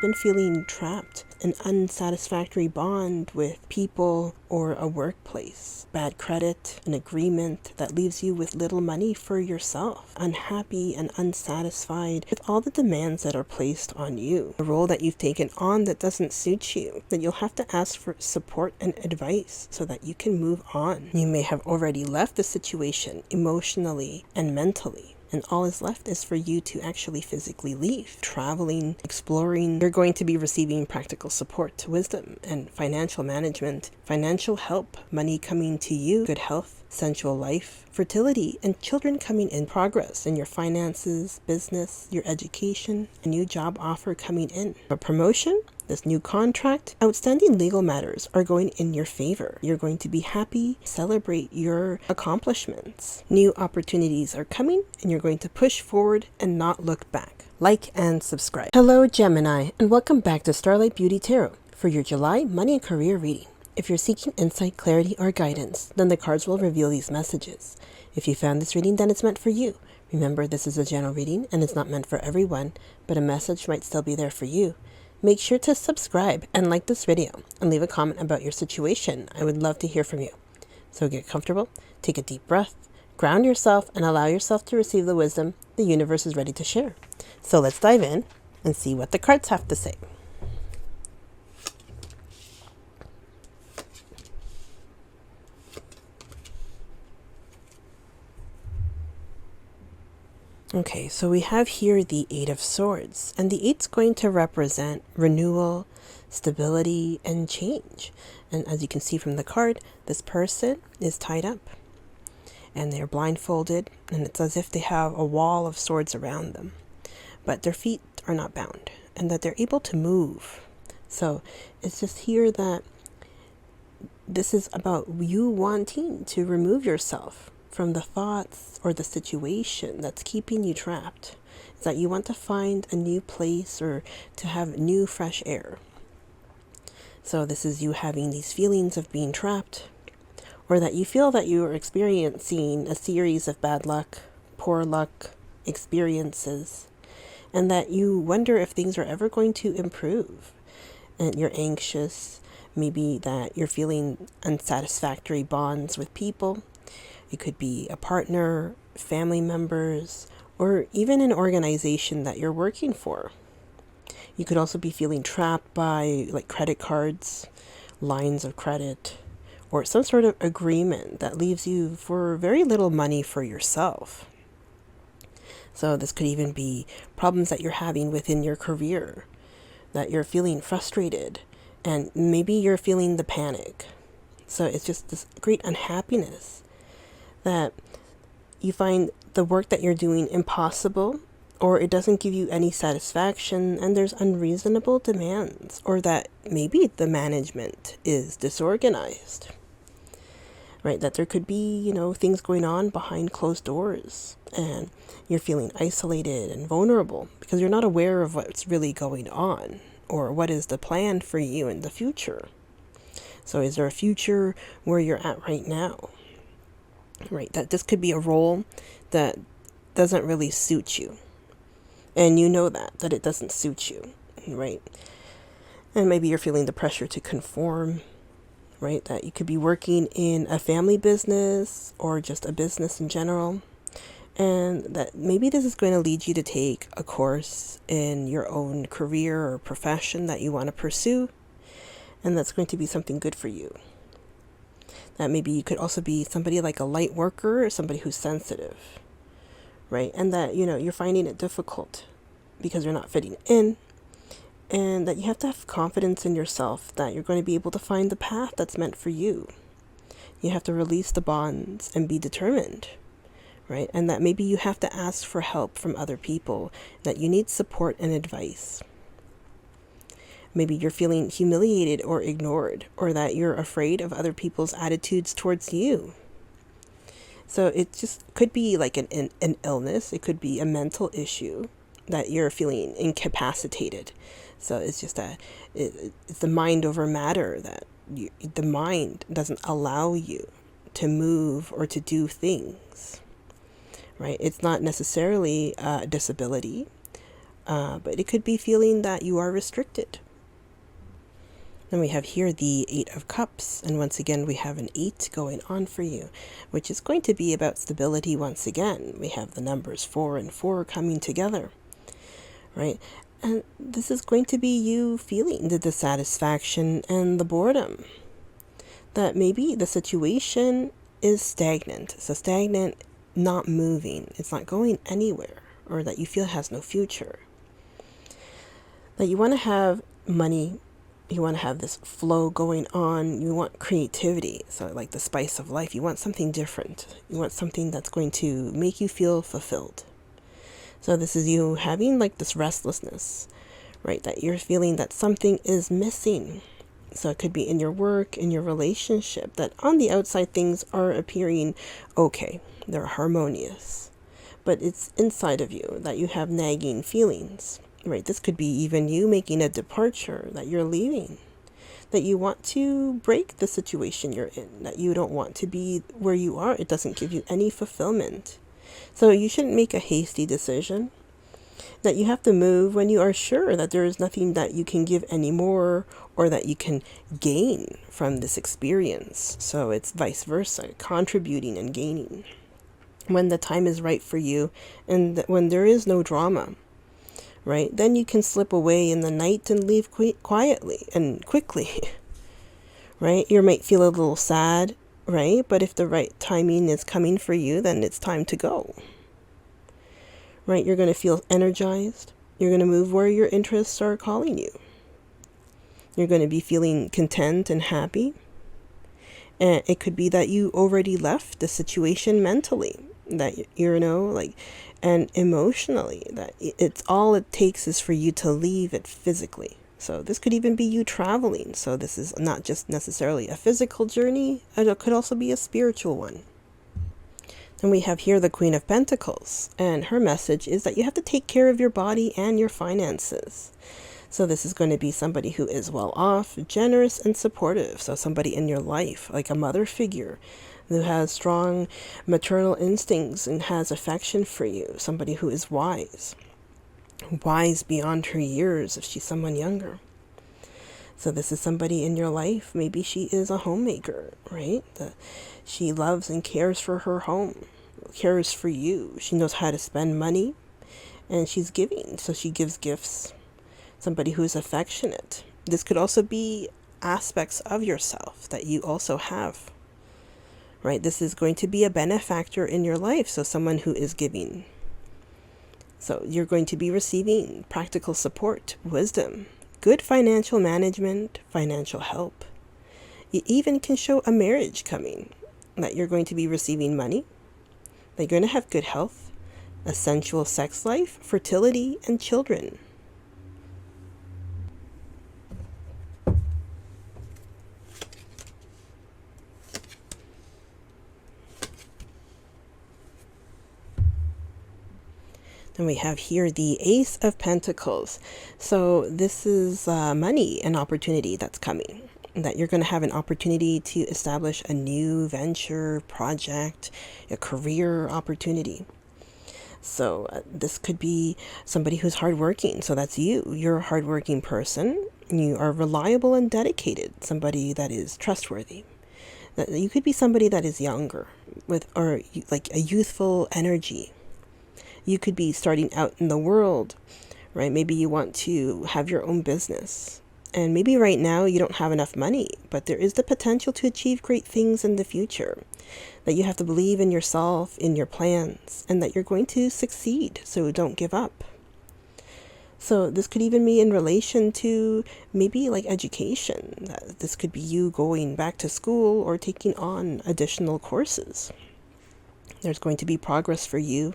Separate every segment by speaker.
Speaker 1: been feeling trapped, an unsatisfactory bond with people or a workplace, bad credit, an agreement that leaves you with little money for yourself, unhappy and unsatisfied with all the demands that are placed on you, a role that you've taken on that doesn't suit you, that you'll have to ask for support and advice so that you can move on. You may have already left the situation emotionally and mentally, and all is left is for you to actually physically leave, traveling, exploring. You're going to be receiving practical support, wisdom, and financial management, financial help, money coming to you, good health, sensual life, fertility, and children coming in, progress in your finances, business, your education, a new job offer coming in, a promotion, this new contract, outstanding legal matters are going in your favor. You're going to be happy, celebrate your accomplishments. New opportunities are coming, and you're going to push forward and not look back. Like and subscribe. Hello, Gemini, and welcome back to Starlight Beauty Tarot for your July money and career reading. If you're seeking insight, clarity, or guidance, then the cards will reveal these messages. If you found this reading, then it's meant for you. Remember, this is a general reading, and it's not meant for everyone, but a message might still be there for you. Make sure to subscribe and like this video and leave a comment about your situation. I would love to hear from you. So get comfortable, take a deep breath, ground yourself, and allow yourself to receive the wisdom the universe is ready to share. So let's dive in and see what the cards have to say. Okay, so we have here the Eight of Swords, and the Eight's going to represent renewal, stability, and change. And as you can see from the card, this person is tied up, and they're blindfolded, and it's as if they have a wall of swords around them, but their feet are not bound, and that they're able to move. So it's just here that this is about you wanting to remove yourself from the thoughts or the situation that's keeping you trapped. Is that you want to find a new place or to have new fresh air. So this is you having these feelings of being trapped, or that you feel that you are experiencing a series of bad luck, poor luck experiences, and that you wonder if things are ever going to improve. And you're anxious, maybe that you're feeling unsatisfactory bonds with people. It could be a partner, family members, or even an organization that you're working for. You could also be feeling trapped by like credit cards, lines of credit, or some sort of agreement that leaves you for very little money for yourself. So this could even be problems that you're having within your career, that you're feeling frustrated, and maybe you're feeling the panic. So it's just this great unhappiness that you find the work that you're doing impossible, or it doesn't give you any satisfaction, and there's unreasonable demands, or that maybe the management is disorganized, right? That there could be, things going on behind closed doors, and you're feeling isolated and vulnerable because you're not aware of what's really going on, or what is the plan for you in the future. So is there a future where you're at right now? Right, that this could be a role that doesn't really suit you, and you know that it doesn't suit you, right? And maybe you're feeling the pressure to conform, right? That you could be working in a family business or just a business in general, and that maybe this is going to lead you to take a course in your own career or profession that you want to pursue, and that's going to be something good for you. That maybe you could also be somebody like a light worker or somebody who's sensitive, right? And that, you're finding it difficult because you're not fitting in, and that you have to have confidence in yourself that you're going to be able to find the path that's meant for you. You have to release the bonds and be determined, right? And that maybe you have to ask for help from other people, that you need support and advice. Maybe you're feeling humiliated or ignored, or that you're afraid of other people's attitudes towards you. So it just could be like an illness. It could be a mental issue that you're feeling incapacitated. So it's just it's the mind over matter, that the mind doesn't allow you to move or to do things, right? It's not necessarily a disability. but it could be feeling that you are restricted. Then we have here the Eight of Cups, and once again we have an 8 going on for you, which is going to be about stability once again. We have the numbers 4 and 4 coming together, right? And this is going to be you feeling the dissatisfaction and the boredom. That maybe the situation is stagnant. So stagnant, not moving. It's not going anywhere, or that you feel has no future. That you want to have money. You want to have this flow going on. You want creativity. So like the spice of life. You want something different. You want something that's going to make you feel fulfilled. So this is you having like this restlessness, right? That you're feeling that something is missing. So it could be in your work, in your relationship, that on the outside things are appearing okay. They're harmonious. But it's inside of you that you have nagging feelings. Right, this could be even you making a departure, that you're leaving, that you want to break the situation you're in, that you don't want to be where you are. It doesn't give you any fulfillment. So you shouldn't make a hasty decision, that you have to move when you are sure that there is nothing that you can give anymore or that you can gain from this experience. So it's vice versa, contributing and gaining when the time is right for you and when there is no drama. Right? Then you can slip away in the night and leave quietly and quickly. Right? You might feel a little sad, right? But if the right timing is coming for you, then it's time to go. Right? You're going to feel energized. You're going to move where your interests are calling you. You're going to be feeling content and happy. And it could be that you already left the situation mentally, that and emotionally, that it's all it takes is for you to leave it physically. So this could even be you traveling. So this is not just necessarily a physical journey, it could also be a spiritual one. And we have here the Queen of Pentacles, and her message is that you have to take care of your body and your finances. So this is going to be somebody who is well off, generous and supportive. So somebody in your life, like a mother figure, who has strong maternal instincts and has affection for you. Somebody who is wise beyond her years if she's someone younger. So this is somebody in your life. Maybe she is a homemaker, right? She loves and cares for her home, cares for you. She knows how to spend money, and she's giving. So she gives gifts. Somebody who is affectionate. This could also be aspects of yourself that you also have. Right? This is going to be a benefactor in your life. So someone who is giving. So you're going to be receiving practical support, wisdom, good financial management, financial help. You even can show a marriage coming, that you're going to be receiving money, that you're going to have good health, a sensual sex life, fertility, and children. And we have here the Ace of Pentacles. So this is money and opportunity that's coming. That you're going to have an opportunity to establish a new venture, project, a career opportunity. So this could be somebody who's hardworking. So that's you. You're a hardworking person. You are reliable and dedicated. Somebody that is trustworthy. That you could be somebody that is younger or like a youthful energy. You could be starting out in the world, right? Maybe you want to have your own business. And maybe right now you don't have enough money, but there is the potential to achieve great things in the future. That you have to believe in yourself, in your plans, and that you're going to succeed. So don't give up. So this could even be in relation to maybe like education. This could be you going back to school or taking on additional courses. There's going to be progress for you.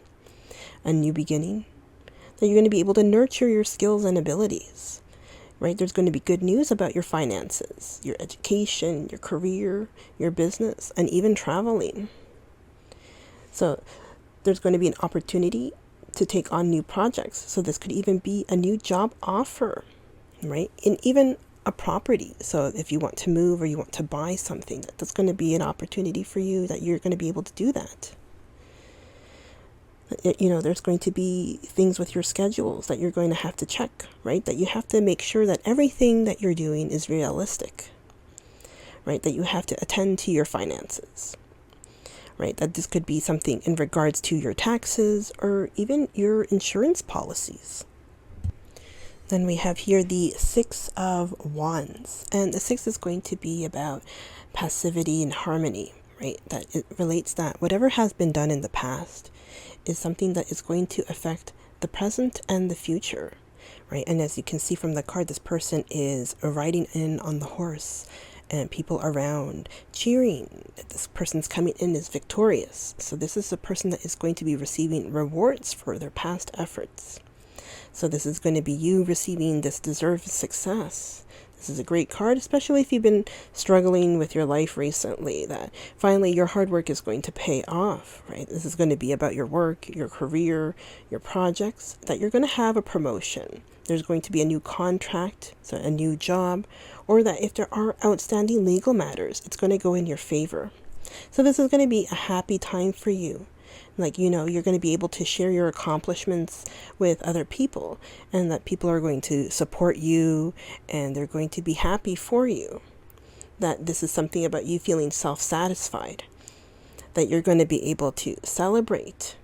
Speaker 1: A new beginning, that you're going to be able to nurture your skills and abilities, right? There's going to be good news about your finances, your education, your career, your business, and even traveling. So there's going to be an opportunity to take on new projects. So this could even be a new job offer, right? And even a property. So if you want to move or you want to buy something, that's going to be an opportunity for you, that you're going to be able to do that. There's going to be things with your schedules that you're going to have to check, right? That you have to make sure that everything that you're doing is realistic, right? That you have to attend to your finances, right? That this could be something in regards to your taxes or even your insurance policies. Then we have here the Six of Wands, and the six is going to be about passivity and harmony, right? That it relates that whatever has been done in the past is something that is going to affect the present and the future, right? And as you can see from the card, this person is riding in on the horse and people around cheering. This person's coming in is victorious. So this is a person that is going to be receiving rewards for their past efforts. So this is going to be you receiving this deserved success. This is a great card, especially if you've been struggling with your life recently, that finally your hard work is going to pay off, right? This is going to be about your work, your career, your projects, that you're going to have a promotion. There's going to be a new contract, so a new job, or that if there are outstanding legal matters, it's going to go in your favor. So this is going to be a happy time for you. Like, you're going to be able to share your accomplishments with other people, and that people are going to support you and they're going to be happy for you. That this is something about you feeling self-satisfied, that you're going to be able to celebrate,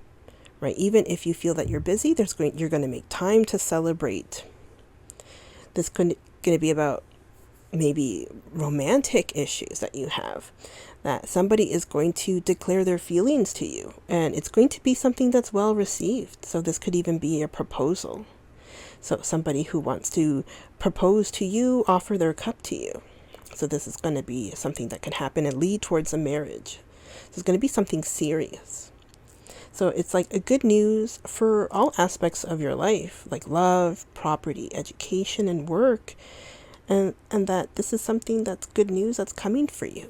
Speaker 1: right? Even if you feel that you're busy, you're going to make time to celebrate. This going to be about maybe romantic issues that you have, that somebody is going to declare their feelings to you, and it's going to be something that's well received. So this could even be a proposal. So somebody who wants to propose to you, offer their cup to you. So this is going to be something that can happen and lead towards a marriage. So it's going to be something serious. So it's like a good news for all aspects of your life, like love, property, education, and work. And that this is something that's good news that's coming for you.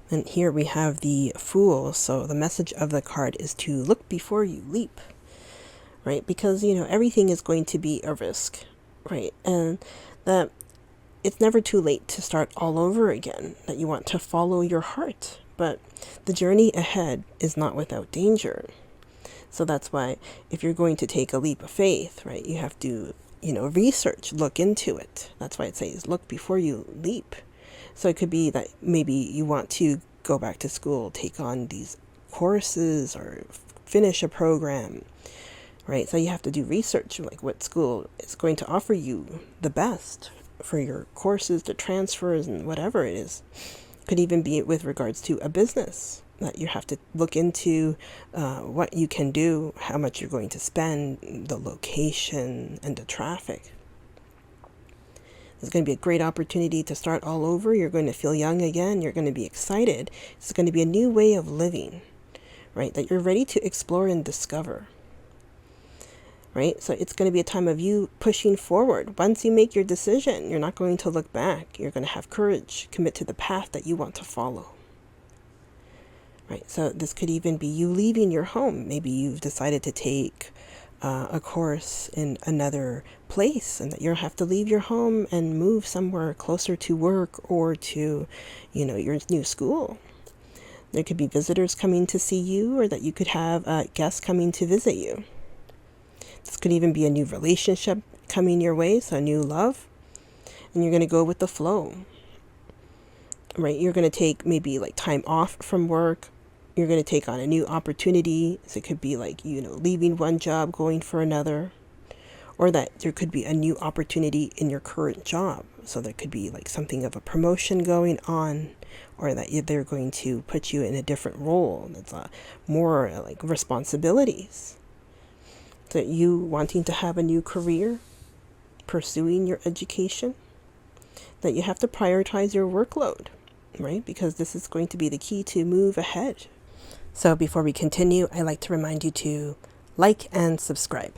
Speaker 1: And here we have the Fool. So the message of the card is to look before you leap, right? Because, everything is going to be a risk, right? And that it's never too late to start all over again, that you want to follow your heart. But the journey ahead is not without danger. So that's why if you're going to take a leap of faith, right, you have to research, look into it. That's why it says look before you leap. So it could be that maybe you want to go back to school, take on these courses or finish a program, right? So you have to do research, like what school is going to offer you the best for your courses, the transfers, and whatever it is. Could even be with regards to a business, that you have to look into what you can do, how much you're going to spend, the location, and the traffic. It's going to be a great opportunity to start all over. You're going to feel young again. You're going to be excited. It's going to be a new way of living, right? That you're ready to explore and discover, right? So it's going to be a time of you pushing forward. Once you make your decision, you're not going to look back. You're going to have courage, commit to the path that you want to follow. Right, so this could even be you leaving your home. Maybe you've decided to take a course in another place, and that you'll have to leave your home and move somewhere closer to work or to, your new school. There could be visitors coming to see you, or that you could have guests coming to visit you. This could even be a new relationship coming your way, so a new love, and you're going to go with the flow. Right, you're going to take maybe like time off from work. You're going to take on a new opportunity. So it could be like, leaving one job, going for another, or that there could be a new opportunity in your current job. So there could be like something of a promotion going on, or that they're going to put you in a different role that's more like responsibilities. So you wanting to have a new career, pursuing your education, that you have to prioritize your workload, right? Because this is going to be the key to move ahead. So before we continue, I like to remind you to like and subscribe.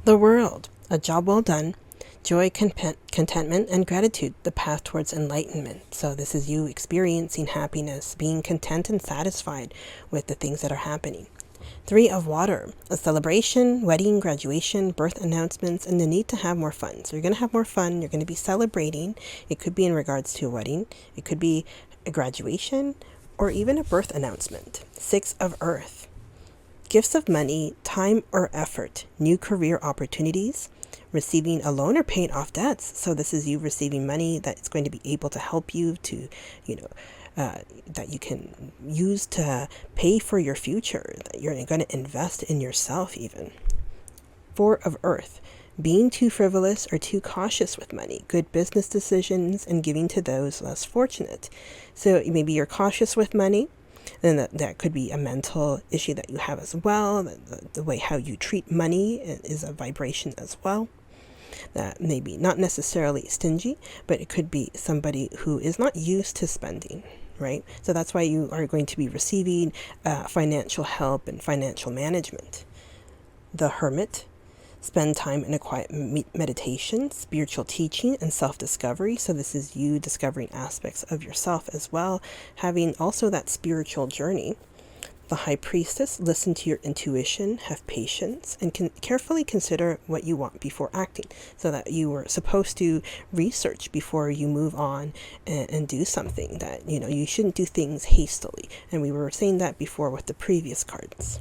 Speaker 1: The World, a job well done, Joy, contentment, and gratitude, the path towards enlightenment. So this is you experiencing happiness, being content and satisfied with the things that are happening. 3 of water, a celebration, wedding, graduation, birth announcements, and the need to have more fun. So you're going to have more fun. You're going to be celebrating. It could be in regards to a wedding. It could be a graduation or even a birth announcement. 6 of earth, gifts of money, time or effort, new career opportunities, receiving a loan or paying off debts. So this is you receiving money that's going to be able to help you to, that you can use to pay for your future, that you're going to invest in yourself even. 4 of earth, being too frivolous or too cautious with money, good business decisions, and giving to those less fortunate. So maybe you're cautious with money, then that could be a mental issue that you have as well. The way how you treat money is a vibration as well. That maybe not necessarily stingy, but it could be somebody who is not used to spending, right? So that's why you are going to be receiving financial help and financial management. The hermit, spend time in a quiet meditation, spiritual teaching, and self-discovery. So this is you discovering aspects of yourself as well, having also that spiritual journey. The high priestess, listen to your intuition, have patience, and carefully consider what you want before acting. So that you were supposed to research before you move on and do something, that, you shouldn't do things hastily. And we were saying that before with the previous cards.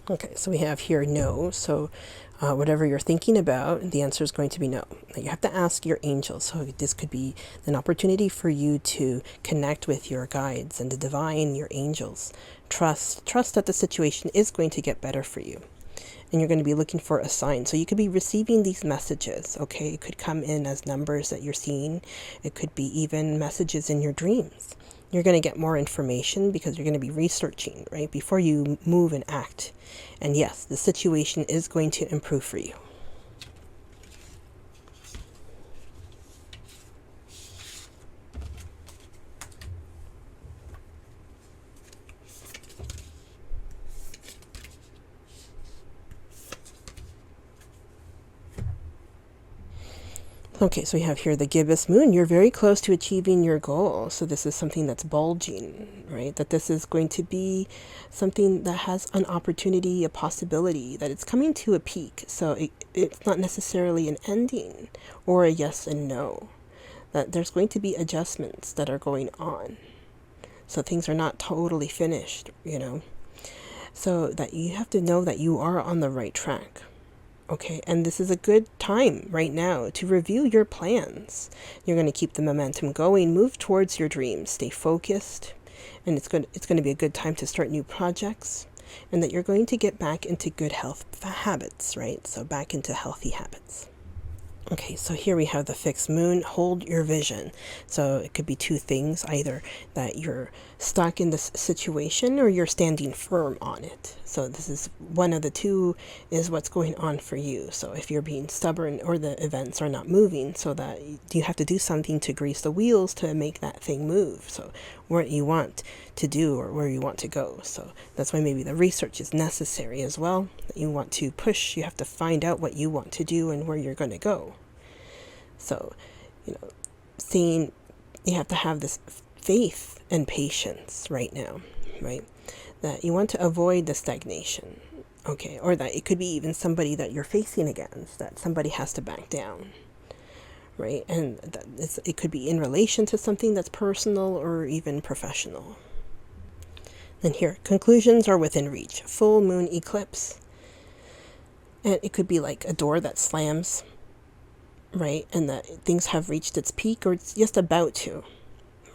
Speaker 1: Okay, so we have here no. So whatever you're thinking about, the answer is going to be no. You have to ask your angels. So this could be an opportunity for you to connect with your guides and the divine, your angels. Trust that the situation is going to get better for you. And you're going to be looking for a sign. So you could be receiving these messages, okay? It could come in as numbers that you're seeing. It could be even messages in your dreams. You're going to get more information because you're going to be researching, right, before you move and act. And yes, the situation is going to improve for you. Okay, so we have here the gibbous moon. You're very close to achieving your goal. So this is something that's bulging, right? That this is going to be something that has an opportunity, a possibility, that it's coming to a peak. So it's not necessarily an ending or a yes and no. That there's going to be adjustments that are going on. So things are not totally finished, So that you have to know that you are on the right track. Okay, and this is a good time right now to review your plans. You're going to keep the momentum going, move towards your dreams, stay focused, and it's going to be a good time to start new projects, and that you're going to get back into good health habits, right? So back into healthy habits. Okay, so here we have the fixed moon. Hold your vision. So it could be 2 things, either that you're stuck in this situation or you're standing firm on it. So this is one of the 2 is what's going on for you. So if you're being stubborn or the events are not moving, so that you have to do something to grease the wheels to make that thing move. So what you want to do or where you want to go. So that's why maybe the research is necessary as well. That you want to push, you have to find out what you want to do and where you're going to go. So, seeing you have to have this faith and patience right now, right? That you want to avoid the stagnation, okay? Or that it could be even somebody that you're facing against, that somebody has to back down, right? And it could be in relation to something that's personal or even professional. Then here, conclusions are within reach. Full moon eclipse. And it could be like a door that slams, right? And that things have reached its peak or it's just about to,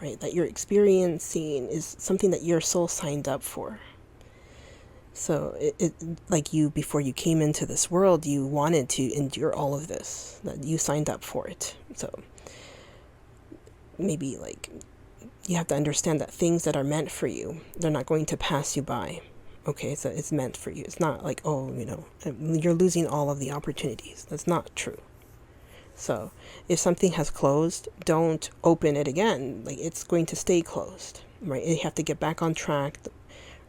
Speaker 1: right? That you're experiencing is something that your soul signed up for. So it like you, before you came into this world, you wanted to endure all of this, that you signed up for it. So maybe like you have to understand that things that are meant for you, they're not going to pass you by. Okay, so it's meant for you. It's not like, oh, you're losing all of the opportunities. That's not true. So if something has closed, don't open it again. Like, it's going to stay closed, right? You have to get back on track,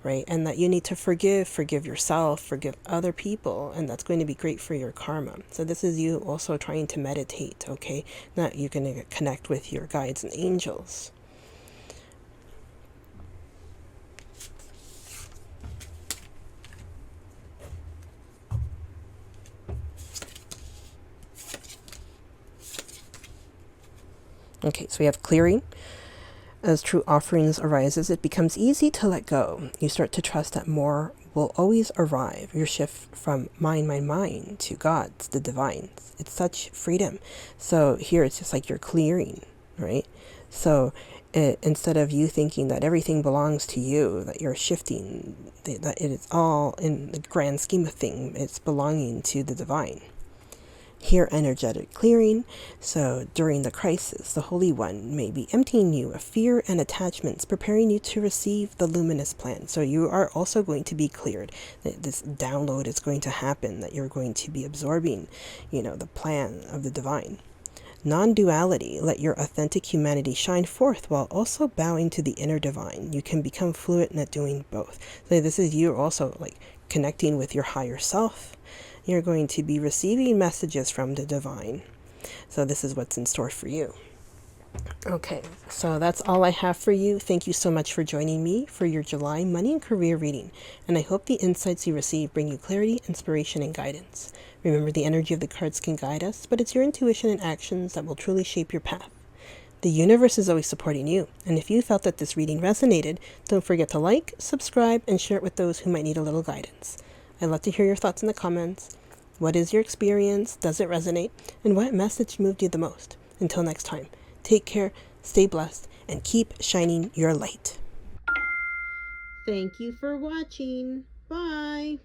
Speaker 1: right? And that you need to forgive yourself, forgive other people, and that's going to be great for your karma. So this is you also trying to meditate, okay? That you're going to connect with your guides and angels. Okay, so we have clearing. As true offerings arises, it becomes easy to let go. You start to trust that more will always arrive. Your shift from mine to God's, the divine. It's such freedom. So here it's just like you're clearing, right? So instead of you thinking that everything belongs to you, that you're shifting, that it is all in the grand scheme of things, it's belonging to the divine. Here, energetic clearing. So during the crisis, the Holy One may be emptying you of fear and attachments, preparing you to receive the luminous plan. So you are also going to be cleared. This download is going to happen, that you're going to be absorbing, the plan of the divine. Non-duality, let your authentic humanity shine forth while also bowing to the inner divine. You can become fluent in doing both. So this is you also like connecting with your higher self. You're going to be receiving messages from the divine. So this is what's in store for you. Okay, so that's all I have for you. Thank you so much for joining me for your July money and career reading. And I hope the insights you receive bring you clarity, inspiration, and guidance. Remember, the energy of the cards can guide us, but it's your intuition and actions that will truly shape your path. The universe is always supporting you. And if you felt that this reading resonated, don't forget to like, subscribe, and share it with those who might need a little guidance. I'd love to hear your thoughts in the comments. What is your experience? Does it resonate? And what message moved you the most? Until next time, take care, stay blessed, and keep shining your light. Thank you for watching. Bye.